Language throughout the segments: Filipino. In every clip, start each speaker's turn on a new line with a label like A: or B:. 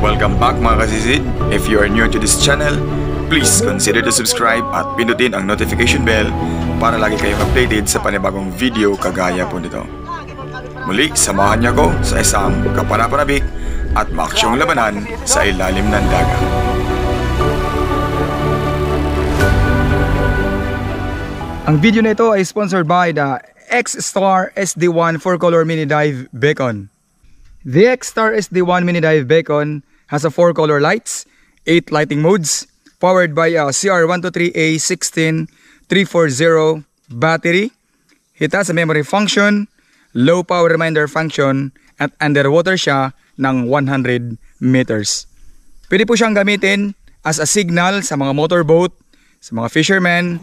A: Welcome back mga kasisid. If you are new to this channel, please consider to subscribe at pindutin ang notification bell para lagi kayong updated sa panibagong video kagaya po nito. Muli, samahan niyo ako sa isang kapanapanabik at maaksyong labanan sa ilalim ng dagat.
B: Ang video na ito ay sponsored by the X-Star SD1 4-color mini dive beacon. The X-Star SD1 mini dive beacon has a 4-color lights, 8 lighting modes, powered by a CR123A16340 battery. It has a memory function, low power reminder function, at underwater siya ng 100 meters. Pwede po siyang gamitin as a signal sa mga motorboat, sa mga fishermen,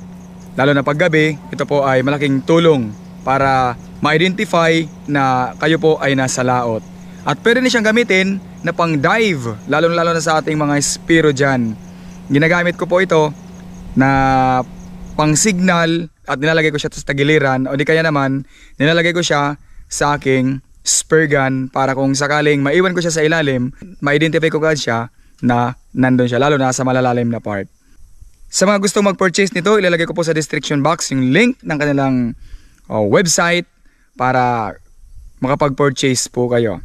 B: lalo na paggabi. Ito po ay malaking tulong para ma-identify na kayo po ay nasa laot. At pwede na siyang gamitin na pang dive, lalo na sa ating mga spiro dyan. Ginagamit ko po ito na pang signal at nilalagay ko siya sa tagiliran, o di kaya naman nilalagay ko siya sa aking spear gun para kung sakaling maiwan ko siya sa ilalim, ma-identify ko agad siya na nandun siya, lalo na sa malalalim na part. Sa mga gustong mag-purchase nito, ilalagay ko po sa description box yung link ng kanilang website para makapag-purchase po kayo.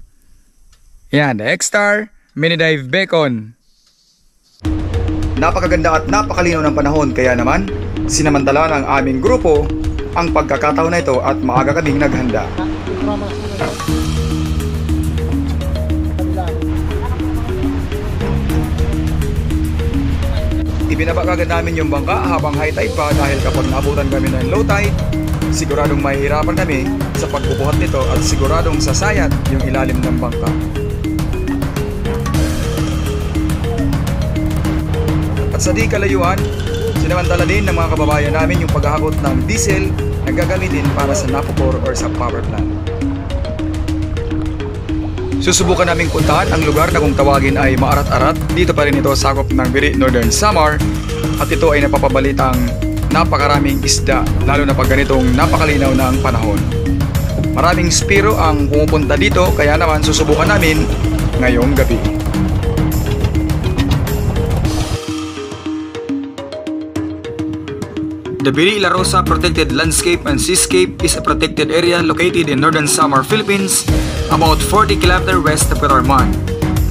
B: Yan, the X-Star Mini Dive Beacon. Napakaganda at napakalinaw ng panahon, kaya naman sinamantala ng aming grupo ang pagkakataon na ito at maaga kaming naghanda. Ibinaba kagad namin yung bangka habang high tide pa, dahil kapag naabutan kami ng low tide, siguradong mahihirapan kami sa pagbubuhat nito at siguradong sasayat yung ilalim ng bangka. At sa di kalayuan, sinamantala din ng mga kababayan namin yung paghahakot ng diesel na gagamitin para sa Napocor or sa power plant. Susubukan naming puntahan ang lugar na kung tawagin ay Maarat-Arat. Dito pa rin ito sakop ng Biri, Northern Samar, at ito ay napapabalitang napakaraming isda, lalo na pag ganitong napakalinaw na ang panahon. Maraming spiro ang pumupunta dito, kaya naman susubukan namin ngayong gabi. The Biri La Rosa Protected Landscape and Seascape is a protected area located in Northern Samar, Philippines, about 40 km west of Catarman.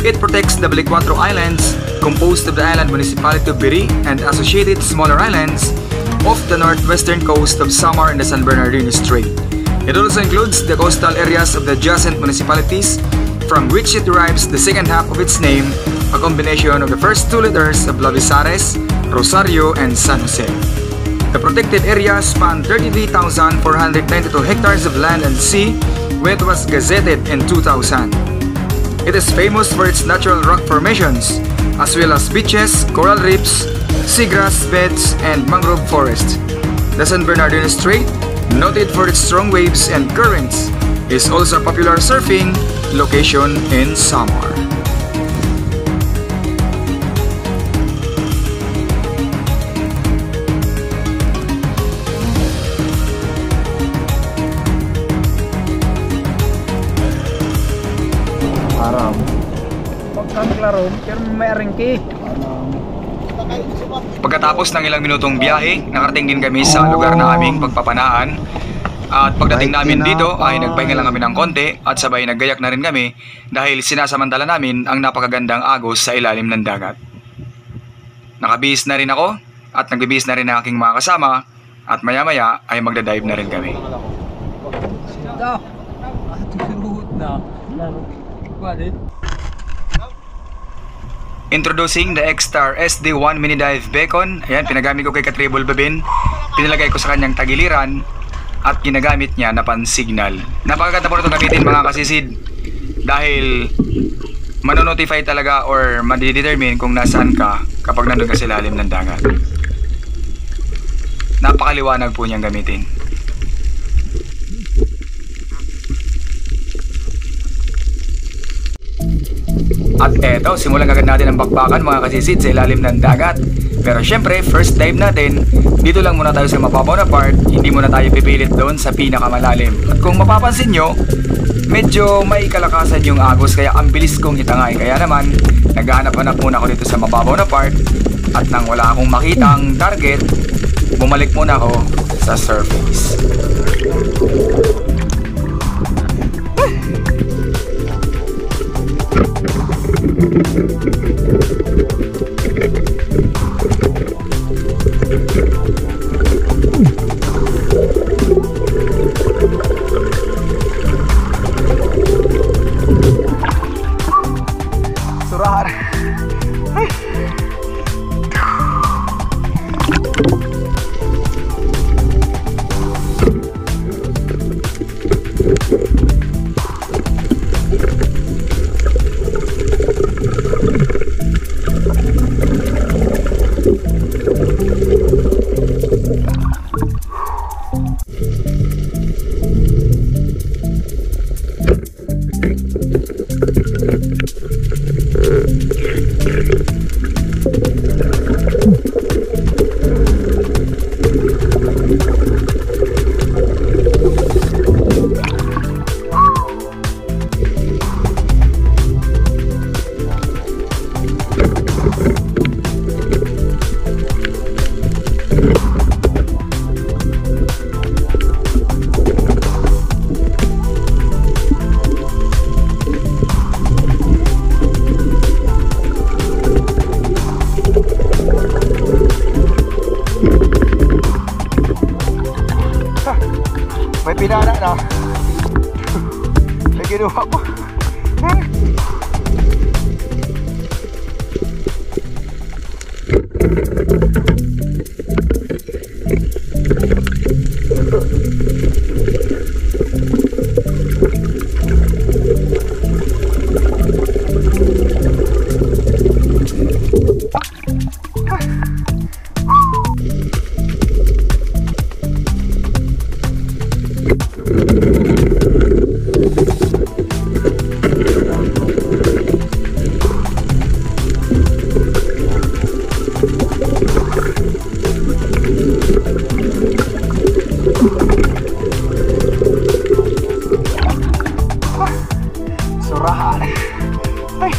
B: It protects the Balicuatro Islands, composed of the island municipality of Biri and associated smaller islands off the northwestern coast of Samar and the San Bernardino Strait. It also includes the coastal areas of the adjacent municipalities, from which it derives the second half of its name, a combination of the first two letters of Lavisares, Rosario, and San Jose. The protected area spanned 33,492 hectares of land and sea when it was gazetted in 2000. It is famous for its natural rock formations, as well as beaches, coral reefs, seagrass beds, and mangrove forest. The San Bernardino Strait, noted for its strong waves and currents, is also a popular surfing location in Samar. Pagkatapos ng ilang minutong biyahe, nakarating din kami sa lugar na aming pagpapanaan. At pagdating namin dito ay nagpahinga lang kami ng konti at sabay naggayak na rin kami dahil sinasamantala namin ang napakagandang agos sa ilalim ng dagat. Nakabihis na rin ako at nagbibihis na rin ang aking mga kasama at maya-maya ay magdadive na rin kami. Introducing the X-Star SD1 Mini Dive Beacon. Ayan, pinagamit ko kay Katribol Babin. Pinalagay ko sa kanyang tagiliran at ginagamit niya na pan-signal. Napakaganda po ito gamitin mga kasisid dahil manonotify talaga or madidetermine kung nasaan ka kapag nandun ka sa ilalim ng dagat. Napakaliwanag po niyang gamitin. At eto, simulan agad natin ang bakbakan mga kasisid sa ilalim ng dagat. Pero syempre, first dive natin, dito lang muna tayo sa mababaw na part, hindi muna tayo pipilit doon sa pinakamalalim. At kung mapapansin nyo, medyo may kalakasan yung agos kaya ang bilis kong itangay. Kaya naman, naghahanap-hanap muna ako dito sa mababaw na part at nang wala akong makitang target, bumalik muna ako sa surface. Surahan. May pinana na. May ginawa ko. Surahan. Ay.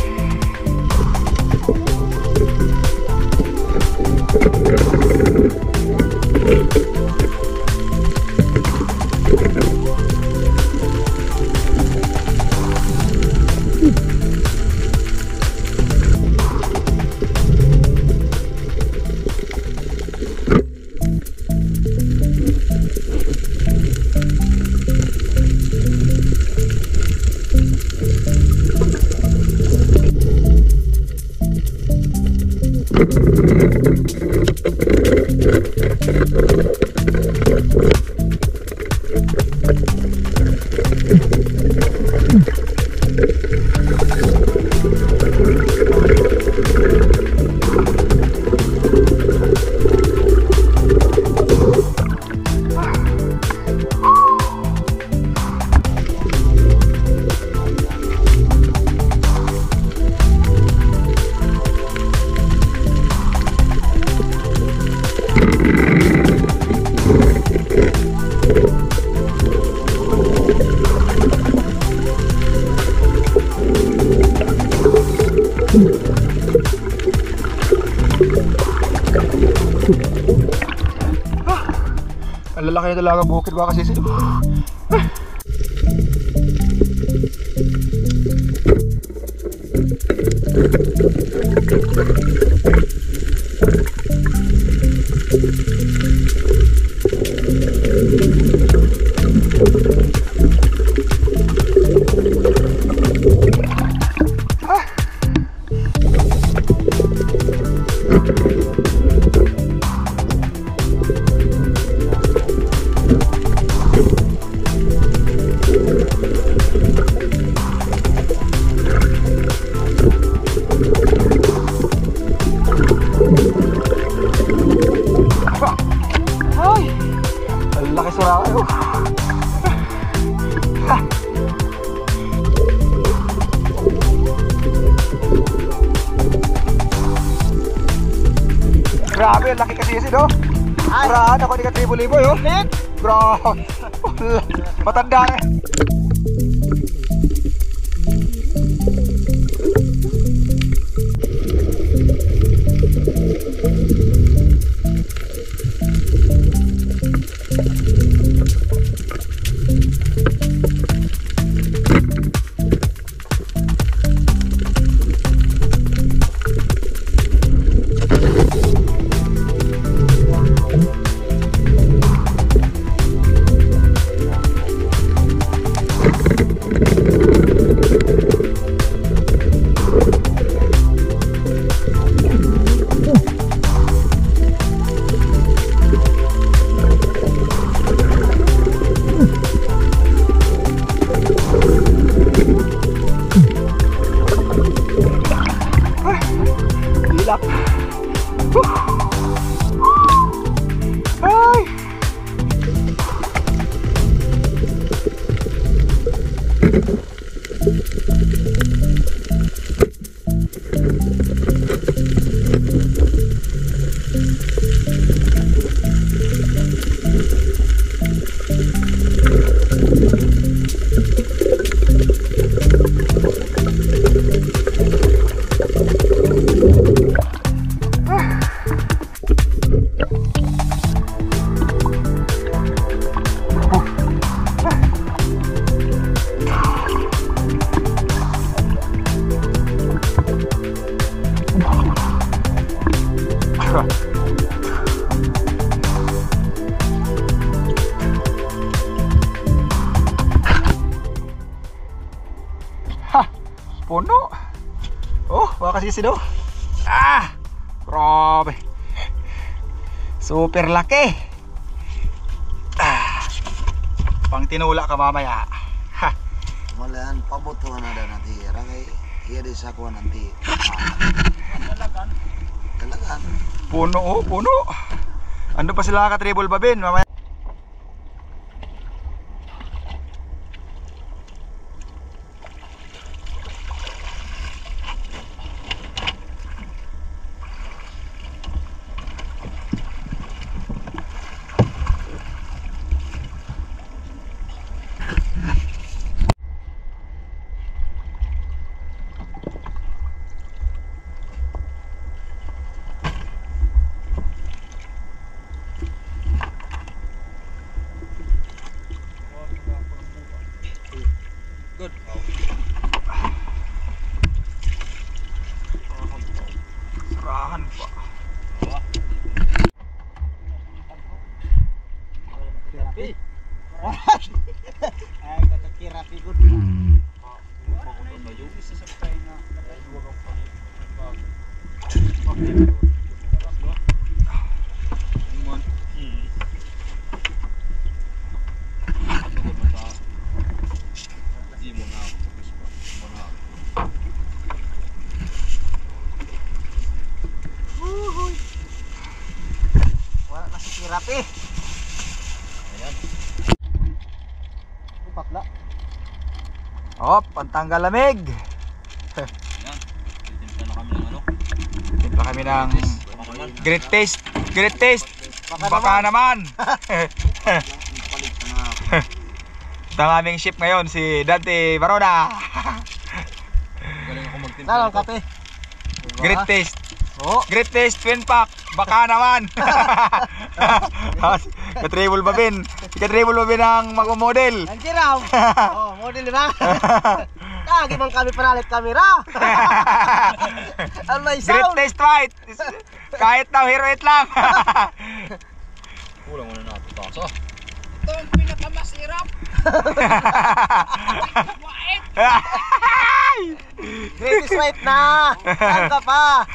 B: Ang lalaki na talaga bukid ba kasi sila. Grabe, laki kasi isi, no? Murahan ako ni ka-tribo-libo, yun. Grabe. Matanda na. Puno. Oh, baka kasi daw. Grabe. Super laki. Pang tinula ka mamaya.
C: Malahan pabuto na da nanti. Rangay iya di sakuan nanti. Talagan.
B: Puno, oh, puno. Ando pa sila ka-triple babin mamaya.
D: Good.
B: Sarahan pa.
C: Ay, tatakirapi good. Wala kasi kirapi. Ayan. Patla.
B: Oh, pantanggal lamig.
D: Ayan. Timpla na kami ng ano.
B: Timpla kami ng great taste. Great taste. Baka naman.
C: Palit na ako.
B: Ito ang aming ship ngayon, si Dante Baroda.
D: Galing ako magtimpla.
C: Nalang kape.
B: Great taste.
C: Oh.
B: Great taste, twin pack. Baka naman. Ka-travel babin. Ka-travel babin ang mag-model.
C: Ang kiraw. Oh, model ba? Kagi man kami panalit kamera. Ang may
B: Great
C: sound.
B: taste white. Kahit daw heroit lang.
D: Kulang muna natin taso.
E: Ito ang pinakamasirap.
C: Greatest white na. Saan ka pa?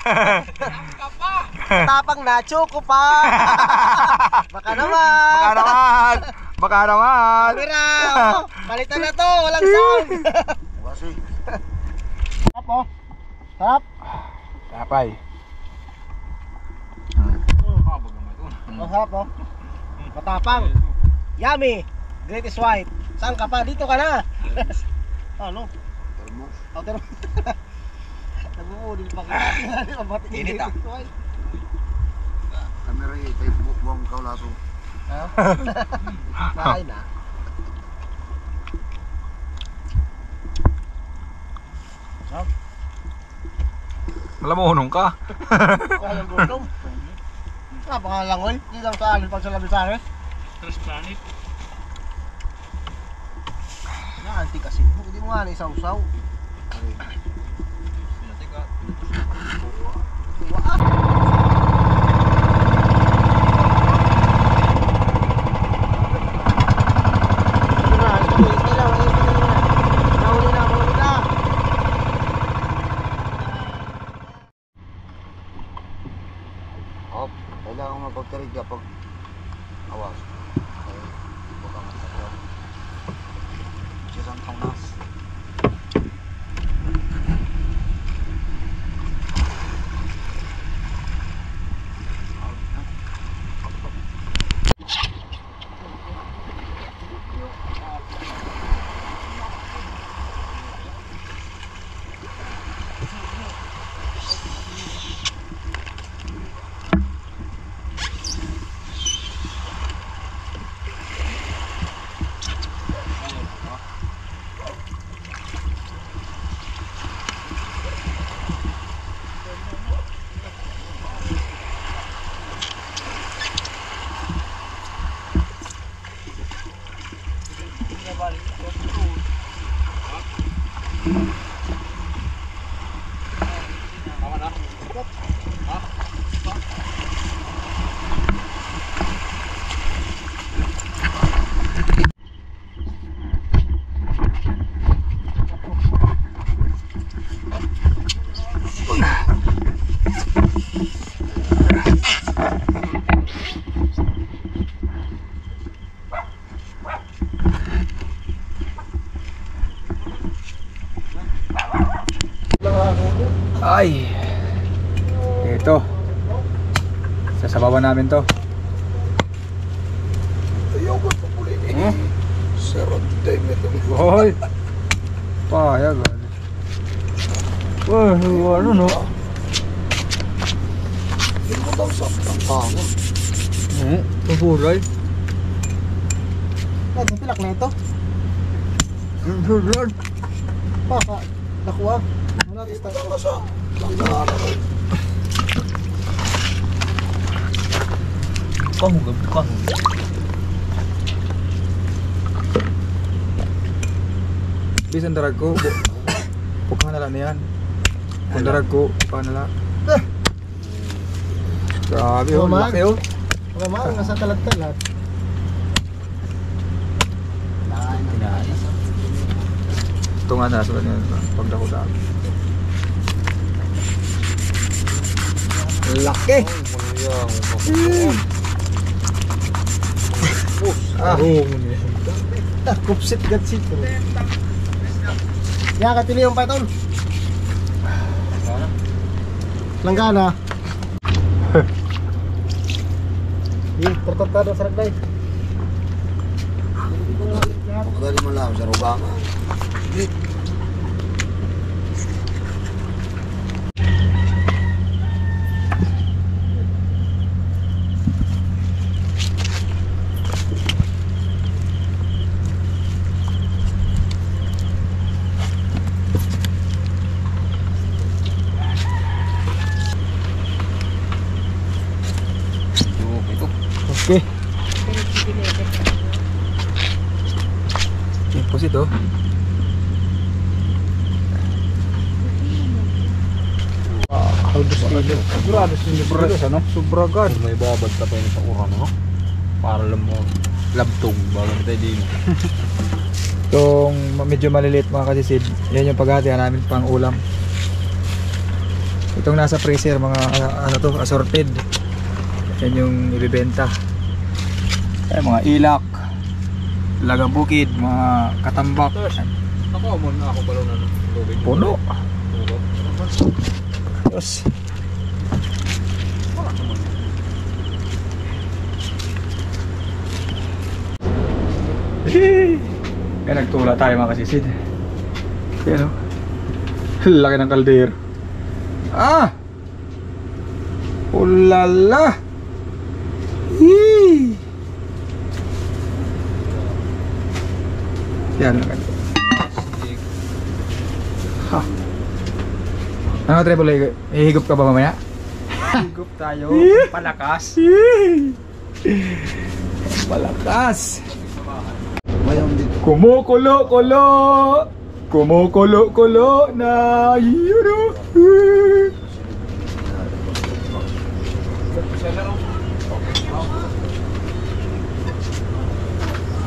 E: Ang kapa.
C: Tapang na, choco pa. Baka naman.
B: Baka naman. Baka naman.
C: Kamera. Oh, palitan na to. Walang sound.
D: Kasi.
C: Sarap oh. Sarap.
B: Tapay.
D: Habag naman ito.
C: Oh, sarap oh. Matapang. Yummy. Greatest white. Saan ka pa? Dito ka na. Ano?
D: Termos.
C: Oh, pero nag-uudil pa ka.
B: Init, ah.
F: Dari Facebook buang kau langsung.
C: Kain na.
B: Malamunong ka.
C: Kaya gutom. Napangalangoy. Hindi lang sa alin pag sa Labisares.
E: Tres planet.
C: Naanti kasi. Hindi mo nga na isaw-saw.
F: Op, kailangan magpagtarig ka pag awas. Ay, bukang at sakyo. Siyasang tangnas.
B: Ay. Ito. Sasabawan namin to.
F: Ayoko pa puli ni. Sarap tayo ito.
B: Hoy. Payag. Wah, ano no?
F: Hindi ko daw sa pangangon.
B: Paburay.
C: Ang pilak na ito.
B: Sudan.
C: Baka. Nakuha. Wala tista.
F: Ito ka sa pangangon.
D: Kahugab.
B: Bisan darag ko. Pukha na lang yan. Kung darag ko, pukha na lang. Grabe oh,
C: Man.
B: laki oh.
C: Mga mahal nga sa talag-talag.
B: Ito nga nasa kanya pagdako sa akin. Laki!
C: Kupsit gatsit. Ya katili yung python. Langgana. Yung tertata sa ragday.
F: Makadali mo lang sa rubangan.
B: Okay. Deposit oh. Sigurado ano? Sobragan.
D: May babad ka tayo sa uran, no? Para lang mo labtong bago tayo din.
B: Itong medyo maliliit mga kasisid, yan yung paghatihan namin pang ulam. Itong nasa freezer mga ano to, assorted. Yan yung ibibenta. Ay, mga ilak, lagang bukid, mga katambak.
D: Ako mo na ako balo na tubig.
B: Puno. Tapos kaya nagtula tayo mga kasisid. Yan o. Laki ng kaldero. Ah! Ulala! Hii. Yan lang. Ha. Ano Treble? Ihigop ka ba mamaya?
D: Higup tayo. Palakas.
B: Malakas.
F: Mayroon dito.
B: Kumukulo-kulo. Kumukulo-kulo na. Yun.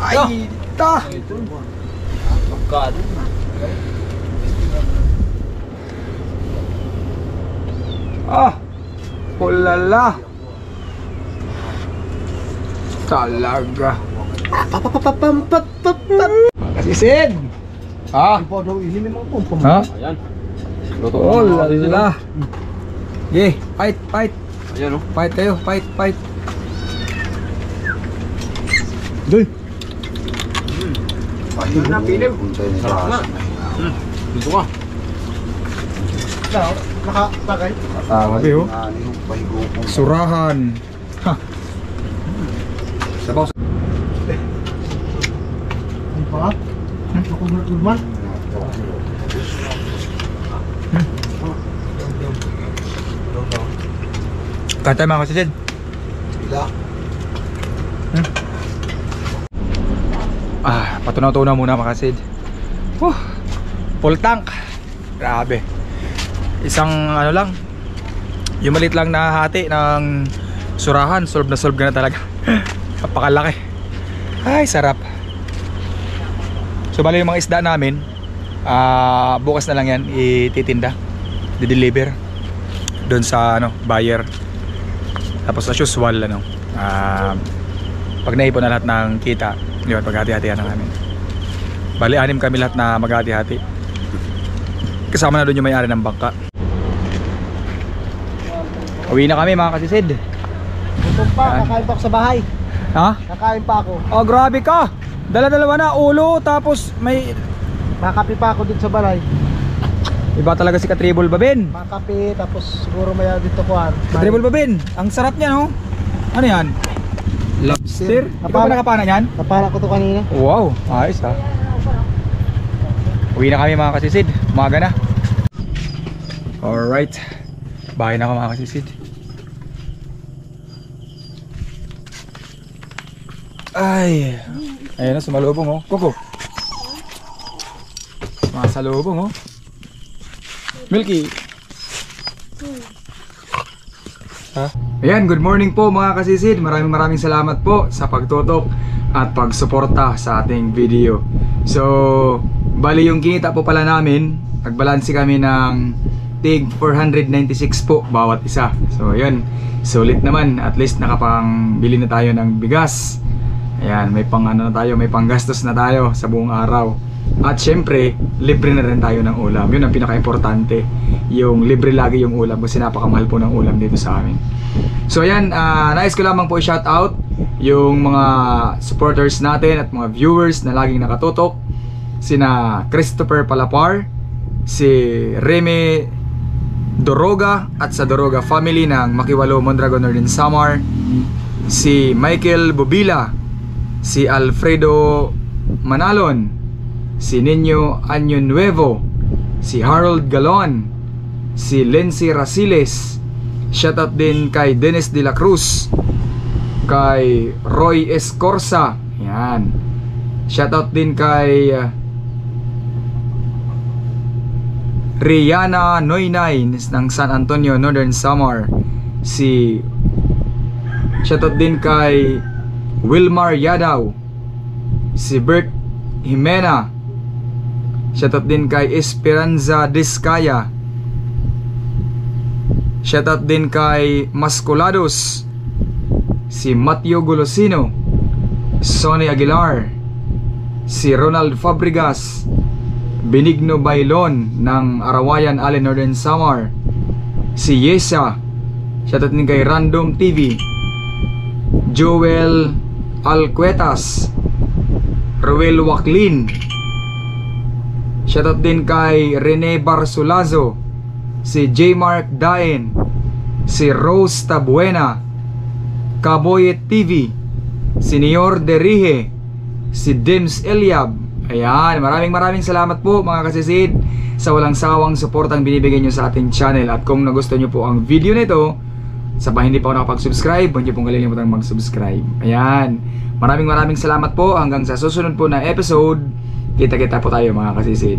B: Ay, ta.
D: Pagkado.
B: Ah. Ulala. Talaga. Kasisid. Ah. Ha?
D: Ayan.
B: Oh, lala. Ye, fight, fight.
D: Ayan, oh.
B: Fight kayo, fight, fight. Doy.
F: Ayun na, pilim. Puntay na
D: Sarap na. Dito ka.
C: Nakabagay.
B: Sabi oh.
F: Pahigupong.
B: Surahan. Ha. Sabaw.
C: Ay pa? Ako man.
B: Kata mga kasisid.
F: Bila.
B: Ah, patunaw-tunaw muna mga kasid. Full tank. Grabe. Isang ano lang. Yung maliit lang na hati ng surahan, solve na solve ka na talaga. Napakalaki. Ay, sarap. So bali yung mga isda namin, bukas na lang yan ititinda, di-deliver doon sa ano, buyer. Tapos as usual ano, pag naipon na lahat ng kita, yun, paghati-hatihan na namin. Bali 6 kami lahat na maghati-hati. Kasama na doon yung may-ari ng bangka. Uwi na kami mga kasisid.
C: Gutom pa, kakain pa ako sa bahay.
B: Ha?
C: Kakain pa ako.
B: Oh, grabe ka. Dala-dalawa na ulo, tapos may
C: Kakapi pa ako dito sa balay.
B: iba talaga si Katribol Babin.
C: Makapi, tapos siguro maya dito kuhan.
B: Katribol Babin, ang sarap niya no. Ano yan? Lobster? Ikaw ba nakapana yan?
C: Napala ko to kanina.
B: Wow, ayos ha. Uwi na kami mga kasisid. Umaga na. Alright. Bahay na ako mga kasisid. Ay. Ayun na, sumalubong oh. Kuko. Masalubong oh. Milky. Ha? Ayan, good morning po mga kasisid. Maraming salamat po sa pagtutok at pagsuporta sa ating video. So, bali yung kita po pala namin, nagbalanse kami ng tig 496 po bawat isa. So, yun. Sulit naman. At least nakapangbili na tayo ng bigas. Ayan, may pang ano na tayo, may panggastos na tayo sa buong araw. At syempre, libre na rin tayo ng ulam. Yun ang pinaka-importante. Yung libre lagi yung ulam kasi napakamahal po ng ulam dito sa amin. So ayan, nais ko lamang po i-shout out yung mga supporters natin at mga viewers na laging nakatutok. Sina Christopher Palapar, si Remy Doroga at sa Doroga family ng Makiwalo, Mondragon, Northern Samar, si Michael Bobila, si Alfredo Manalon, si Nino Año Nuevo, si Harold Galon, si Lency Rasiles. Shoutout din kay Dennis de la Cruz, kay Roy Escorza. Yan. Shoutout din kay Rihanna Noynay ng San Antonio, Northern Samar. Si shoutout din kay Wilmar Yadaw, si Bert Jimena. Shoutout din kay Esperanza Discaya. Shoutout din kay Mascolados, si Matthew Golosino, Sonny Aguilar, si Ronald Fabregas, Benigno Bailon ng Arawayan, Allen, Northern Samar, si Yesa. Shoutout din kay Random TV, Joel Alcuetas, Ruel Waclin. Shoutout din kay Rene Barsulazo, si J. Mark Daen, si Rose Tabuena, Kaboyet TV, Senior Derihe, si Dims Eliab. Ayan, maraming salamat po mga kasisid sa walang sawang suportang binibigay nyo sa ating channel. At kung nagustuhan nyo po ang video nito, sa mga hindi pa ako nakapag-subscribe, huwag nyo pong kalimutan mag-subscribe. Ayan, maraming salamat po. Hanggang sa susunod po na episode, kita-kita po tayo mga kasisid.